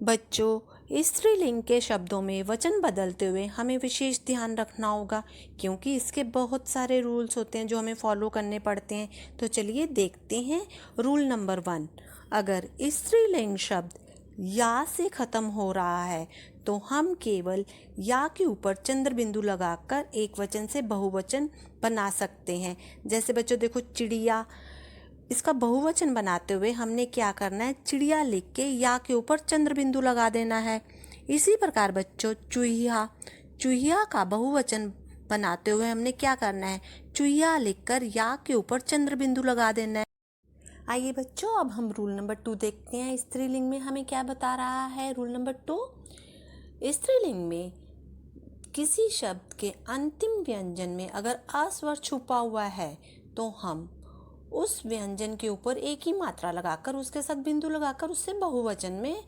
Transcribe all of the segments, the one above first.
बच्चों, स्त्रीलिंग के शब्दों में वचन बदलते हुए हमें विशेष ध्यान रखना होगा, क्योंकि इसके बहुत सारे रूल्स होते हैं जो हमें फॉलो करने पड़ते हैं। तो चलिए देखते हैं। रूल नंबर 1, अगर स्त्रीलिंग शब्द या से ख़त्म हो रहा है तो हम केवल या के ऊपर चंद्र बिंदु लगाकर एक वचन से बहुवचन बना सकते हैं। जैसे बच्चों देखो, चिड़िया, इसका बहुवचन बनाते हुए हमने क्या करना है, चिड़िया लिख के या के ऊपर चंद्र बिंदु लगा देना है। इसी प्रकार बच्चों, चूहिया, चूहिया का बहुवचन बनाते हुए हमने क्या करना है, चूहिया लिखकर या के ऊपर चंद्र बिंदु लगा देना है। आइए बच्चों, अब हम रूल नंबर 2 देखते हैं। स्त्रीलिंग में हमें क्या बता रहा है रूल नंबर 2। स्त्रीलिंग में किसी शब्द के अंतिम व्यंजन में अगर अ स्वर छुपा हुआ है तो हम उस व्यंजन के ऊपर एक ही मात्रा लगाकर उसके साथ बिंदु लगाकर उससे बहुवचन में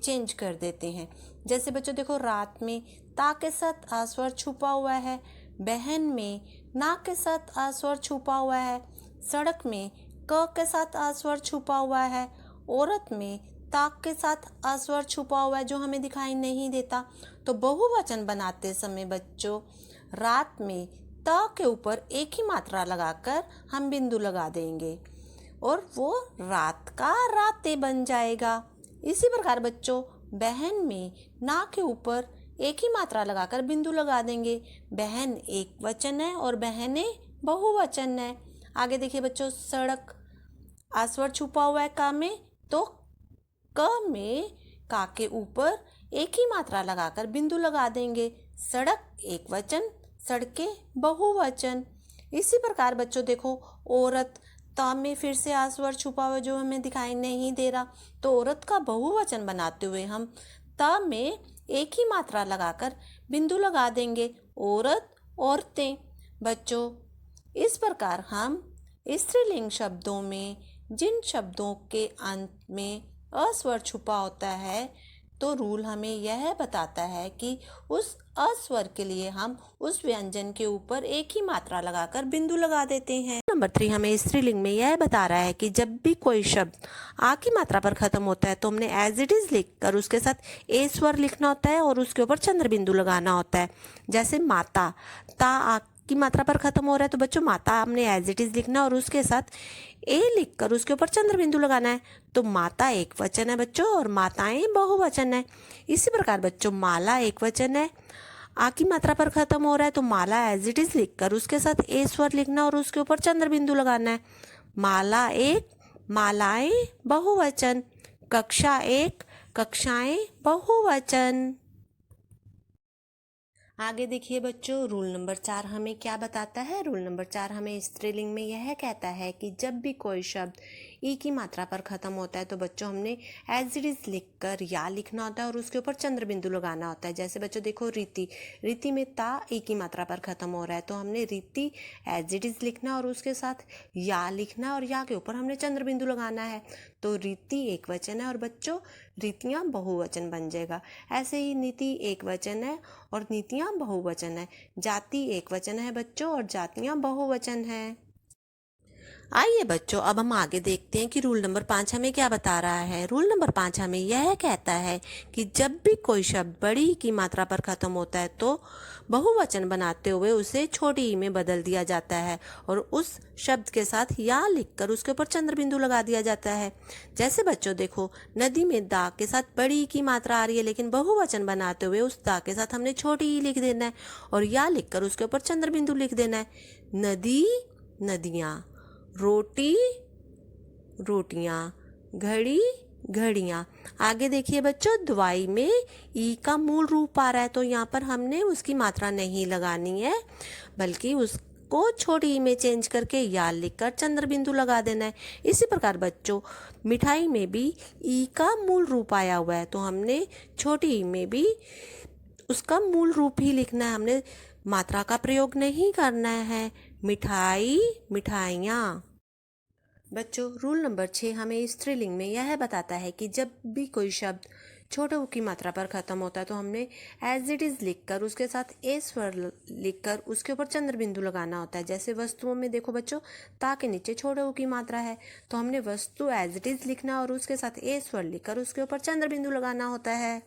चेंज कर देते हैं। जैसे बच्चों देखो, रात में ता के साथ आ स्वर छुपा हुआ है, बहन में ना के साथ आ स्वर छुपा हुआ है, सड़क में क के साथ आ स्वर छुपा हुआ है, औरत में ताक के साथ आ स्वर छुपा हुआ है जो हमें दिखाई नहीं देता। तो बहुवचन बनाते समय बच्चों, रात में त के ऊपर एक ही मात्रा लगाकर हम बिंदु लगा देंगे और वो रात का राते बन जाएगा। इसी प्रकार बच्चों, बहन में ना के ऊपर एक ही मात्रा लगाकर बिंदु लगा देंगे। बहन एक वचन है और बहनें बहुवचन है। आगे देखिए बच्चों, सड़क, आ स्वर छुपा हुआ है का में, तो क में का के ऊपर एक ही मात्रा लगाकर बिंदु लगा देंगे। सड़क एक वचन, सड़कें बहुवचन। इसी प्रकार बच्चों देखो, औरत, ता में फिर से आ स्वर छुपा हुआ जो हमें दिखाई नहीं दे रहा, तो औरत का बहुवचन बनाते हुए हम ता में एक ही मात्रा लगाकर बिंदु लगा देंगे, औरत, औरतें। बच्चों, इस प्रकार हम स्त्रीलिंग शब्दों में जिन शब्दों के अंत में अ स्वर छुपा होता है, तो रूल हमें यह बताता है कि उस अ स्वर के लिए हम उस व्यंजन के ऊपर एक ही मात्रा लगाकर बिंदु लगा देते हैं। नंबर 3 हमें स्त्रीलिंग में यह बता रहा है कि जब भी कोई शब्द आ की मात्रा पर खत्म होता है तो हमने एज इट इज लिखकर उसके साथ ए स्वर लिखना होता है और उसके ऊपर चंद्र बिंदु लगाना होता है। जैसे माता, ता आ की मात्रा पर खत्म हो रहा है तो बच्चों माता हमने एज इट इज लिखना और उसके साथ ए लिखकर उसके ऊपर चंद्र बिंदु लगाना है। तो माता एक वचन है बच्चों और माताएं बहुवचन है। इसी प्रकार बच्चों, माला एक वचन है, आ की मात्रा पर खत्म हो रहा है तो माला एज इट इज लिखकर उसके साथ ए स्वर लिखना और उसके ऊपर चंद्र बिंदु लगाना है। माला एक, मालाएं बहुवचन। कक्षा एक, कक्षाएं बहुवचन। आगे देखिए बच्चों, रूल नंबर 4 हमें क्या बताता है। रूल नंबर 4 हमें स्त्रीलिंग में यह कहता है कि जब भी कोई शब्द ई की मात्रा पर खत्म होता है तो बच्चों हमने एज इट इज लिखकर या लिखना होता है और उसके ऊपर चंद्र बिंदु लगाना होता है। जैसे बच्चों देखो, रीति, रीति में ता ई की मात्रा पर खत्म हो रहा है तो हमने रीति एज इट इज लिखना और उसके साथ या लिखना और या के ऊपर हमने चंद्र बिंदु लगाना है। तो रीति एक वचन है और बच्चों रीतियाँ बहुवचन बन जाएगा। ऐसे ही नीति एक वचन है और नीतियाँ बहुवचन है। जाति एक वचन है बच्चों और जातियाँ बहुवचन है। आइए बच्चों, अब हम आगे देखते हैं कि रूल नंबर 5 हमें क्या बता रहा है। रूल नंबर 5 हमें यह कहता है कि जब भी कोई शब्द बड़ी की मात्रा पर खत्म होता है तो बहुवचन बनाते हुए उसे छोटी ई में बदल दिया जाता है और उस शब्द के साथ या लिखकर उसके ऊपर चंद्र बिंदु लगा दिया जाता है। जैसे बच्चों देखो, नदी में दा के साथ बड़ी की मात्रा आ रही है लेकिन बहुवचन बनाते हुए उस दा के साथ हमने छोटी ई लिख देना है और या लिखकर उसके ऊपर चंद्र बिंदु लिख देना है। नदी, नदियाँ। रोटी, रोटियाँ। घड़ी, घड़ियाँ। आगे देखिए बच्चों, दवाई में ई का मूल रूप आ रहा है तो यहाँ पर हमने उसकी मात्रा नहीं लगानी है बल्कि उसको छोटी ई में चेंज करके या लिखकर चंद्र बिंदु लगा देना है। इसी प्रकार बच्चों, मिठाई में भी ई का मूल रूप आया हुआ है तो हमने छोटी ई में भी उसका मूल रूप ही लिखना है, हमने मात्रा का प्रयोग नहीं करना है। मिठाई, मिठाइयाँ। बच्चों, रूल नंबर 6 हमें स्त्रीलिंग में यह बताता है कि जब भी कोई शब्द छोटे ऊ की मात्रा पर खत्म होता है, तो हमने एज इट इज़ लिखकर उसके साथ ए स्वर लिखकर उसके ऊपर चंद्र बिंदु लगाना होता है। जैसे वस्तुओं में देखो बच्चों, ता के नीचे छोटे ऊ की मात्रा है, तो हमने वस्तु एज इट इज़ लिखना और उसके साथ ए स्वर लिखकर उसके ऊपर चंद्र बिंदु लगाना होता है।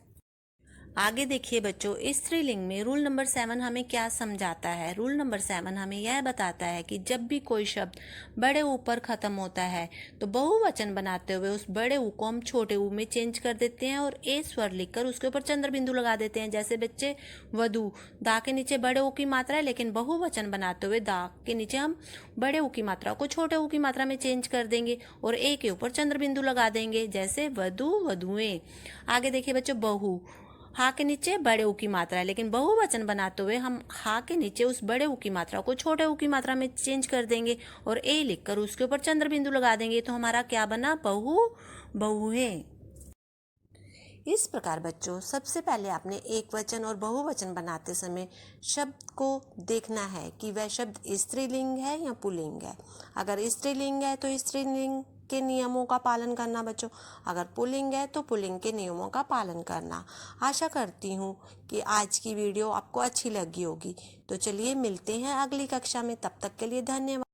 आगे देखिए बच्चों, स्त्रीलिंग में रूल नंबर 7 हमें क्या समझाता है। रूल नंबर 7 हमें यह बताता है कि जब भी कोई शब्द बड़े ऊ पर खत्म होता है तो बहुवचन बनाते हुए उस बड़े ऊ को हम छोटे ऊ में चेंज कर देते हैं और ए स्वर लिखकर उसके ऊपर चंद्र बिंदु लगा देते हैं। जैसे बच्चे, वधु, दा के नीचे बड़े ऊ की मात्रा है, लेकिन बहुवचन बनाते हुए दा के नीचे हम बड़े ऊ की मात्रा को छोटे ऊ की मात्रा में चेंज कर देंगे और ए के ऊपर चंद्र बिंदु लगा देंगे। जैसे वधु, वधुएं। आगे देखिए बच्चों, बहु, हा के नीचे बड़े ऊ की मात्रा है, लेकिन बहुवचन बनाते हुए हम हा के नीचे उस बड़े ऊ की मात्रा को छोटे ऊ की मात्रा में चेंज कर देंगे और ए लिखकर उसके ऊपर चंद्र बिंदु लगा देंगे। तो हमारा क्या बना? बहु, बहुएं। इस प्रकार बच्चों, सबसे पहले आपने एक वचन और बहुवचन बनाते समय शब्द को देखना है कि वह शब्द स्त्रीलिंग है या पुल्लिंग है। अगर स्त्रीलिंग है तो स्त्रीलिंग के नियमों का पालन करना बच्चों, अगर पुल्लिंग है तो पुल्लिंग के नियमों का पालन करना। आशा करती हूँ कि आज की वीडियो आपको अच्छी लगी होगी। तो चलिए मिलते हैं अगली कक्षा में, तब तक के लिए धन्यवाद।